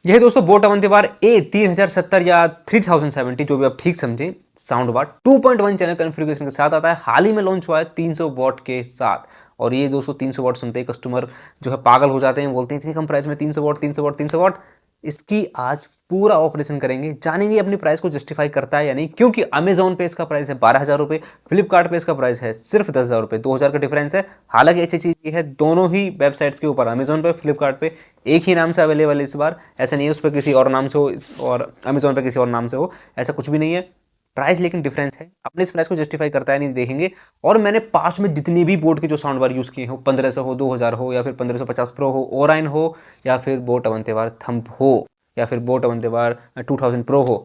यह दोस्तों boat अवंतीवार A3070 या 3070 जो भी आप ठीक समझें साउंड बार 2.1 चैनल कॉन्फ़िगरेशन के साथ आता है। हाल ही में लॉन्च हुआ है 300 वॉट के साथ। और ये दोस्तों 300 वॉट सुनते ही कस्टमर जो है पागल हो जाते हैं, बोलते हैं इतनी कम प्राइस में 300 वॉट 300 वॉट 300 वॉट। इसकी आज पूरा ऑपरेशन करेंगे, जानेंगे अपनी प्राइस को जस्टिफाई करता है या नहीं। क्योंकि अमेजोन पे इसका प्राइस है 12,000 रुपये, फ्लिपकार्ट पे इसका प्राइस है सिर्फ 10,000 रुपये, 2,000 का डिफरेंस है। हालांकि अच्छी चीज़ ये है दोनों ही वेबसाइट्स के ऊपर अमेजोन पे फ्लिपकार्ट पे एक ही नाम से अवेलेबल है। इस बार ऐसा नहीं है उस पर किसी और नाम से हो और अमेजोन पे किसी और नाम से हो, ऐसा कुछ भी नहीं है। प्राइस लेकिन डिफरेंस है, अपने इस प्राइस को जस्टिफाई करता है नहीं देखेंगे। और मैंने पास्ट में जितने भी बोट के जो साउंड बार यूज़ किए हो, 1500 हो, 2000 हो, या फिर 1550 प्रो हो, ओराइन हो, या फिर बोट अवंतीवार थंप हो, या फिर बोट अवंतीवार 2000 प्रो हो,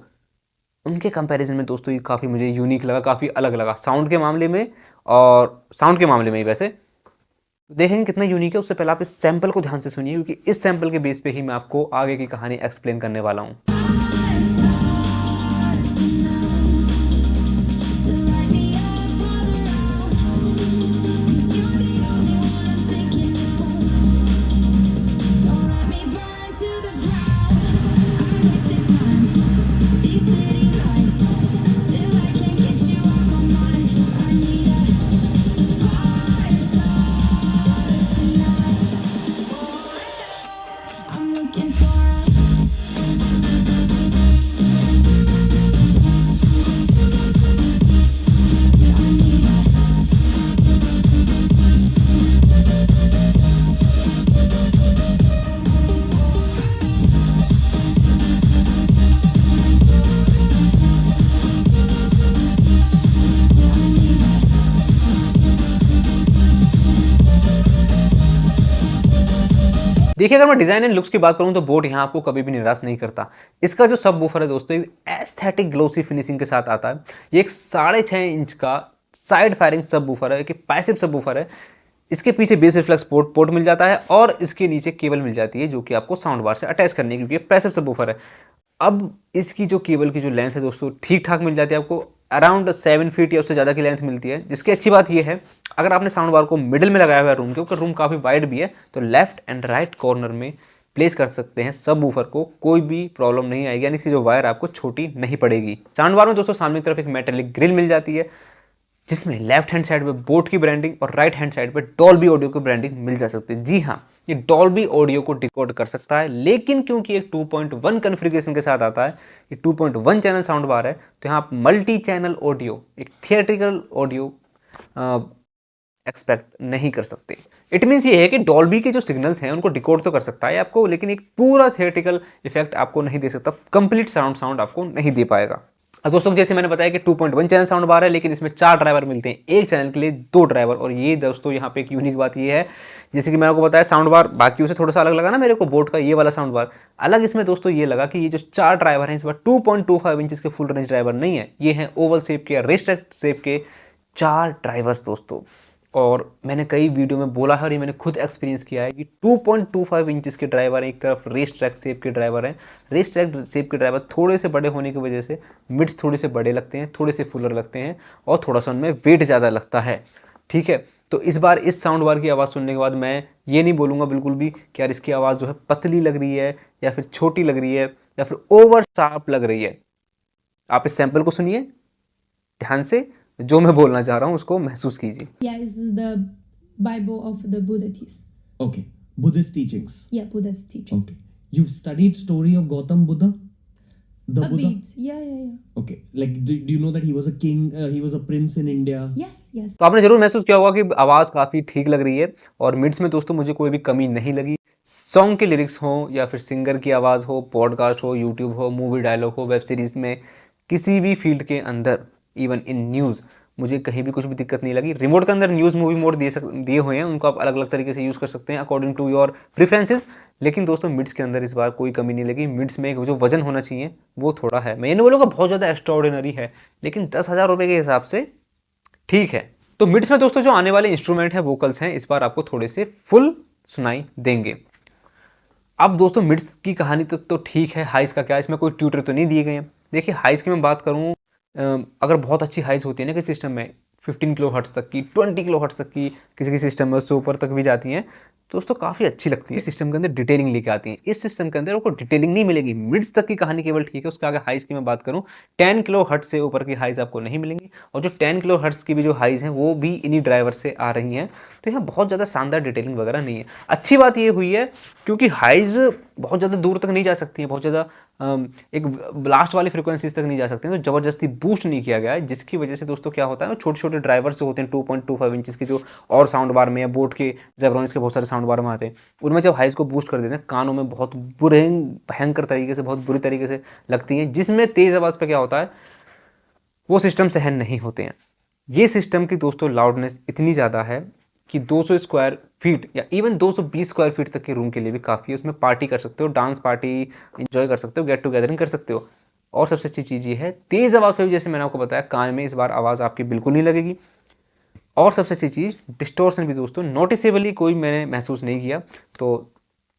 उनके कंपैरिजन में दोस्तों ये काफ़ी मुझे यूनिक लगा, काफ़ी अलग लगा साउंड के मामले में। और साउंड के मामले में ही वैसे देखेंगे कितना यूनिक है। उससे पहले आप इस सैंपल को ध्यान से सुनिए, क्योंकि इस सैंपल के बेस पे ही मैं आपको आगे की कहानी एक्सप्लेन करने वाला हूँ। देखिए अगर मैं डिजाइन एंड लुक्स की बात करूं तो बोट यहां आपको कभी भी निराश नहीं करता। इसका जो सब वूफर है दोस्तों एस्थेटिक ग्लोसी फिनिशिंग के साथ आता है। ये एक 6.5 इंच का साइड फायरिंग सब वूफर है कि पैसिव सब वूफर है। इसके पीछे बेस रिफ्लेक्स पोर्ट मिल जाता है और इसके नीचे केबल मिल जाती है जो कि आपको साउंड बार से अटैच करनी है, क्योंकि ये पैसिव सब वूफर है। अब इसकी जो केबल की जो लेंथ है दोस्तों ठीक ठाक मिल जाती है आपको, अराउंड 7 फीट या उससे ज़्यादा की लेंथ मिलती है। जिसकी अच्छी बात यह है अगर आपने साउंड बार को मिडिल में लगाया हुआ है रूम के ऊपर, रूम काफ़ी वाइड भी है, तो लेफ्ट एंड राइट कॉर्नर में प्लेस कर सकते हैं सब वूफर को, कोई भी प्रॉब्लम नहीं आएगी, यानी इसकी जो वायर आपको छोटी नहीं पड़ेगी। साउंड बार में दोस्तों सामने की तरफ एक मेटेलिक ग्रिल मिल जाती है, जिसमें लेफ्ट हैंड साइड पे बोट की ब्रांडिंग और राइट हैंड साइड पे डॉल्बी ऑडियो की ब्रांडिंग मिल जा सकती है। जी हाँ, ये डॉल्बी ऑडियो को डिकोड कर सकता है, लेकिन क्योंकि एक 2.1 कॉन्फ़िगरेशन के साथ आता है, ये 2.1 चैनल साउंड बार है, तो यहाँ आप मल्टी चैनल ऑडियो, एक थिएट्रिकल ऑडियो एक्सपेक्ट नहीं कर सकते। इट मीन्स ये है कि डॉल्बी के जो सिग्नल्स हैं उनको डिकोड तो कर सकता है आपको, लेकिन एक पूरा थिएट्रिकल इफेक्ट आपको नहीं दे सकता, कंप्लीट साउंड आपको नहीं दे पाएगा। अब दोस्तों जैसे मैंने बताया कि 2.1 चैनल साउंड बार है, लेकिन इसमें 4 ड्राइवर मिलते हैं, एक चैनल के लिए 2 ड्राइवर। और ये दोस्तों यहाँ पे एक यूनिक बात ये है, जैसे कि मैंने आपको बताया साउंड बार बाकियों से थोड़ा सा अलग लगा ना मेरे को, बोट का ये वाला साउंड बार अलग। इसमें दोस्तों ये लगा कि ये जो 4 ड्राइवर हैं इस बार 2.25 इंच के फुल रेंज ड्राइवर नहीं है, ये हैं ओवल शेप के या रेस्ट शेप के 4 ड्राइवर्स दोस्तों। और मैंने कई वीडियो में बोला है और ये मैंने खुद एक्सपीरियंस किया है कि 2.25 इंचेस के ड्राइवर हैं, एक तरफ रेस ट्रैक शेप के ड्राइवर हैं। रेस ट्रैक शेप के ड्राइवर थोड़े से बड़े होने की वजह से मिड्स थोड़े से बड़े लगते हैं, थोड़े से फुलर लगते हैं और थोड़ा सा उनमें वेट ज़्यादा लगता है। ठीक है, तो इस बार इस साउंड बार की आवाज़ सुनने के बाद मैं ये नहीं बोलूँगा बिल्कुल भी कि यार इसकी आवाज़ जो है पतली लग रही है या फिर छोटी लग रही है या फिर ओवर शार्प लग रही है। आप इस सैंपल को सुनिए ध्यान से, जो मैं बोलना चाह रहा हूँ उसको महसूस कीजिए। Yeah, this is the Bible of the Buddhists. Okay, Buddhist teachings. Yeah, Buddhist teaching. Okay, you've studied story of Gautam Buddha, the A Buddha. bit. Yeah. Okay, like do you know that he was a king? He was a prince in India. Yes. तो आपने जरूर महसूस किया होगा कि आवाज़ काफ़ी ठीक लग रही है और मिड्स में दोस्तों मुझे कोई भी कमी नहीं लगी। सॉन्ग के लिरिक्स हो या फिर सिंगर की आवाज़ हो, पॉडकास्ट हो, यूट्यूब हो, मूवी डायलॉग हो, वेब सीरीज़ में, किसी भी फील्ड के अंदर, इवन इन न्यूज़, मुझे कहीं भी कुछ भी दिक्कत नहीं लगी। रिमोट के अंदर न्यूज़ मूवी मोड दिए हुए हैं, उनको आप अलग अलग तरीके से यूज़ कर सकते हैं अकॉर्डिंग टू योर प्रेफरेंसेस। लेकिन दोस्तों मिड्स के अंदर इस बार कोई कमी नहीं लगी। मिड्स में जो वजन होना चाहिए वो थोड़ा है, मैं ये नहीं बोलूँगा बहुत ज़्यादा एक्स्ट्राऑर्डिनरी है, लेकिन 10,000 रुपये के हिसाब से ठीक है। तो मिड्स में दोस्तों जो आने वाले इंस्ट्रूमेंट हैं, वोकल्स हैं, इस बार आपको थोड़े से फुल सुनाई देंगे। अब दोस्तों मिड्स की कहानी तो ठीक है, हाइस का क्या, इसमें कोई ट्यूटर तो नहीं दिए गए हैं। देखिए हाइस की मैं बात करूँ, अगर बहुत अच्छी हाइस होती है ना कि सिस्टम में 15 किलो हर्ट्ज तक की, 20 किलो हर्ट्ज तक की, किसी सिस्टम में उससे ऊपर तक भी जाती हैं, दोस्तों काफ़ी अच्छी लगती है। इस सिस्टम के अंदर डिटेलिंग लेके आती है। इस सिस्टम के अंदर आपको डिटेलिंग नहीं मिलेगी, मिड्स तक की कहानी केवल ठीक है। उसके आगे हाइज की मैं बात करूँ, 10 किलो हर्ट्ज से ऊपर की हाइज आपको नहीं मिलेंगी, और जो 10 किलो हर्ट्ज की भी जो हाइज हैं वो भी इन्हीं ड्राइवर से आ रही हैं। तो यहाँ बहुत ज़्यादा शानदार डिटेलिंग वगैरह नहीं है। अच्छी बात ये हुई है क्योंकि हाइज बहुत ज़्यादा दूर तक नहीं जा सकती है, बहुत ज़्यादा एक लास्ट वाली फ्रिक्वेंसीज तक नहीं जा सकते हैं, तो ज़बरदस्ती बूस्ट नहीं किया गया है, जिसकी वजह से दोस्तों क्या होता है, छोटे छोटे ड्राइवर से होते हैं 2.25 इंचज़ के जो और साउंड बार में या बोट के जेब्रॉनिक्स के बहुत सारे साउंड बार में आते हैं, उनमें जब हाइज को बूस्ट कर देते हैं कानों में बहुत भयंकर तरीके से, बहुत बुरी तरीके से लगती हैं, जिसमें तेज़ आवाज़ पर क्या होता है वो सिस्टम सहन नहीं होते हैं। ये सिस्टम की दोस्तों लाउडनेस इतनी ज़्यादा है कि 200 स्क्वायर फीट या इवन 220 स्क्वायर फीट तक के रूम के लिए भी काफ़ी है। उसमें पार्टी कर सकते हो, डांस पार्टी इंजॉय कर सकते हो, गेट टुगेदरिंग कर सकते हो। और सबसे अच्छी चीज़ ये है, तेज़ आवाज़ पे भी जैसे मैंने आपको बताया कान में इस बार आवाज़ आपकी बिल्कुल नहीं लगेगी। और सबसे अच्छी चीज़ डिस्टॉर्शन भी दोस्तों नोटिसेबली कोई मैंने महसूस नहीं किया। तो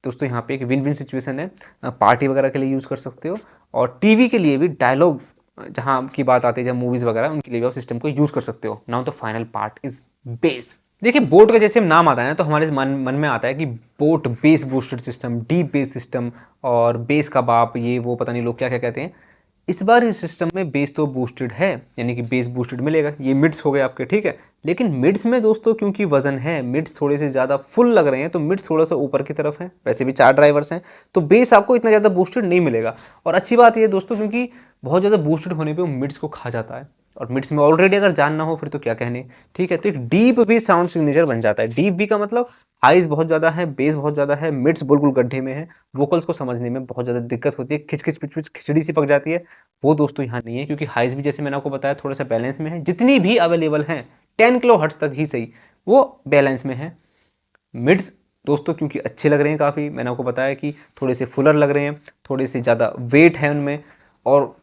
दोस्तों यहाँ पे एक विन विन सिचुएशन है, पार्टी वगैरह के लिए यूज़ कर सकते हो, और टीवी के लिए भी डायलॉग जहाँ की बात आती है, जब मूवीज़ वगैरह उनके लिए भी आप सिस्टम को यूज़ कर सकते हो। Now the final part is base. देखिए बोट का जैसे नाम आता है ना, तो हमारे मन में आता है कि boat base boosted system, deep base system, और बेस का बाप, ये वो पता नहीं लोग क्या क्या कहते हैं। इस बार इस सिस्टम में बेस तो बूस्टेड है, यानी कि बेस बूस्टेड मिलेगा। ये मिड्स हो गए आपके, ठीक है, लेकिन मिड्स में दोस्तों क्योंकि वजन है, मिड्स थोड़े से ज़्यादा फुल लग रहे हैं, तो मिड्स थोड़ा सा ऊपर की तरफ है। वैसे भी 4 ड्राइवर्स हैं, तो बेस आपको इतना ज़्यादा बूस्टेड नहीं मिलेगा। और अच्छी बात ये दोस्तों, क्योंकि बहुत ज़्यादा बूस्टेड होने पे वो मिड्स को खा जाता है, और मिड्स में ऑलरेडी अगर जान ना हो फिर तो क्या कहने, ठीक है। तो एक डीप वी साउंड सिग्नेचर बन जाता है। डीप वी का मतलब हाइज बहुत ज़्यादा है, बेस बहुत ज़्यादा है, मिड्स बिल्कुल गड्ढे में है, वोकल्स को समझने में बहुत ज़्यादा दिक्कत होती है, खिच खिच पिच पिच खिचड़ी सी पक जाती है। वो दोस्तों यहाँ नहीं है, क्योंकि हाइज भी जैसे मैंने आपको बताया थोड़ा सा बैलेंस में है। जितनी भी अवेलेबल हैं 10 किलो हर्ट्ज तक ही सही, वो बैलेंस में है। मिड्स दोस्तों क्योंकि अच्छे लग रहे हैं काफ़ी, मैंने आपको बताया कि थोड़े से फुलर लग रहे हैं, थोड़े से ज़्यादा वेट है उनमें, और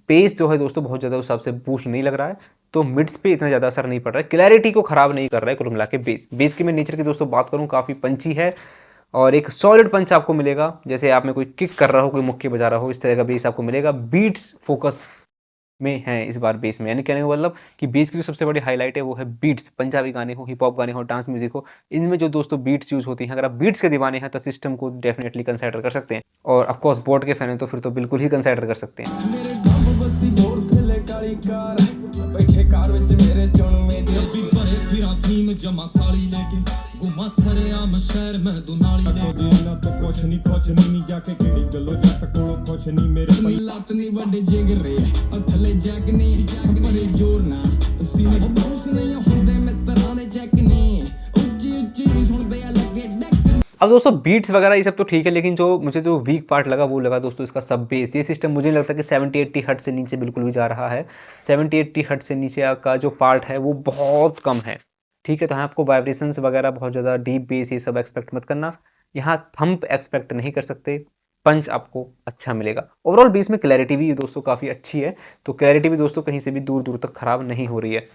बेस जो है दोस्तों बहुत ज़्यादा उस हिसाब से बूस्ट नहीं लग रहा है, तो मिड्स पे इतना ज़्यादा असर नहीं पड़ रहा है, क्लैरिटी को ख़राब नहीं कर रहा है कुल मिला के। बेस की मैं नेचर की दोस्तों बात करूँ, काफ़ी पंची है, और एक सॉलिड पंच आपको मिलेगा। जैसे आप में कोई किक कर रहा हो, कोई मुक्के बजा रहा हो, इस तरह का बेस आपको मिलेगा। बीट्स फोकस में है इस बार बेस में, यानी कहने का मतलब कि बेस की जो सबसे बड़ी हाईलाइट है वो है बीट्स। पंजाबी गाने हो, हिप हॉप गाने हो, डांस म्यूजिक हो, इनमें जो दोस्तों बीट्स यूज़ होती हैं, अगर आप बीट्स के दीवाने हैं तो सिस्टम को डेफिनेटली कंसिडर कर सकते हैं, और ऑफकोर्स बोट के फैन हैं तो फिर तो बिल्कुल ही कंसिडर कर सकते हैं। अब दोस्तों बीट्स वगैरह ये सब तो ठीक है, लेकिन जो मुझे जो वीक पार्ट लगा वो लगा दोस्तों इसका सब बेस। ये सिस्टम मुझे नहीं लगता कि 70-80 हर्ट्ज से नीचे बिल्कुल भी जा रहा है। 70-80 हर्ट्ज से नीचे का जो पार्ट है वो बहुत कम है, ठीक है। तो यहाँ आपको वाइब्रेशंस वगैरह बहुत ज़्यादा डीप बेस ये सब एक्सपेक्ट मत करना। यहाँ थंप एक्सपेक्ट नहीं कर सकते, पंच आपको अच्छा मिलेगा। ओवरऑल बेस में क्लैरिटी भी दोस्तों काफ़ी अच्छी है, तो क्लैरिटी भी दोस्तों कहीं से भी दूर दूर तक ख़राब नहीं हो रही है।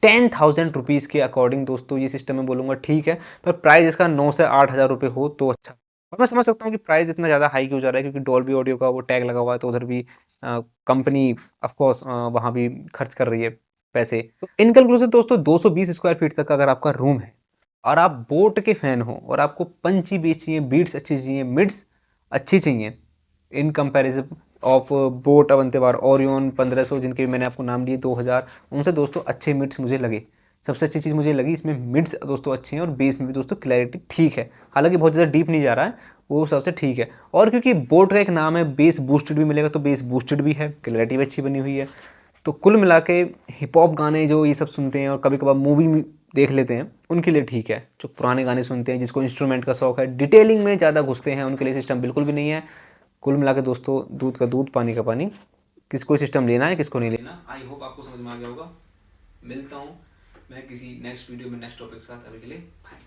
10,000 रुपीज़ के अकॉर्डिंग दोस्तों ये सिस्टम मैं बोलूँगा ठीक है, पर प्राइस इसका 9 से 8 हज़ार रुपये हो तो अच्छा। और मैं समझ सकता हूँ कि प्राइस इतना ज़्यादा हाई क्यों जा रहा है, क्योंकि डॉल्बी ऑडियो का वो टैग लगा हुआ है, तो उधर भी कंपनी ऑफकोर्स वहाँ भी खर्च कर रही है पैसे। तो इन कंक्लूजन दोस्तों 220 स्क्वायर फीट तक का अगर आपका रूम है और आप बोट के फ़ैन हो और आपको पंची बेस चाहिए, बीट्स अच्छी चाहिए, मिड्स अच्छी चाहिए in comparison of boat, Aavante Bar, Orion 1500 जिनके मैंने आपको नाम दिए 2000, उनसे दोस्तों अच्छे मिड्स मुझे लगे। सबसे अच्छी चीज़ मुझे लगी इसमें मिड्स दोस्तों अच्छे हैं, और बेस में भी दोस्तों क्लैरिटी ठीक है, हालांकि बहुत ज़्यादा डीप नहीं जा रहा है, वो सबसे ठीक है। और क्योंकि बोट का एक नाम है बेस बूस्टेड भी मिलेगा, तो बेस बूस्टेड भी है, क्लैरिटी भी अच्छी बनी हुई है। तो कुल मिला के हिप हॉप गाने जो ये सब सुनते हैं और कभी कभार मूवी देख लेते हैं उनके लिए ठीक है। जो पुराने गाने सुनते हैं, जिसको इंस्ट्रूमेंट का शौक है, डिटेलिंग में ज़्यादा घुसते हैं, उनके लिए सिस्टम बिल्कुल भी नहीं है। कुल मिला के दोस्तों दूध का दूध पानी का पानी, किसको सिस्टम लेना है किसको नहीं लेना, आई होप आपको समझ में आ गया होगा। मिलता हूँ मैं किसी नेक्स्ट वीडियो में नेक्स्ट टॉपिक के साथ, अभी के लिए बाय।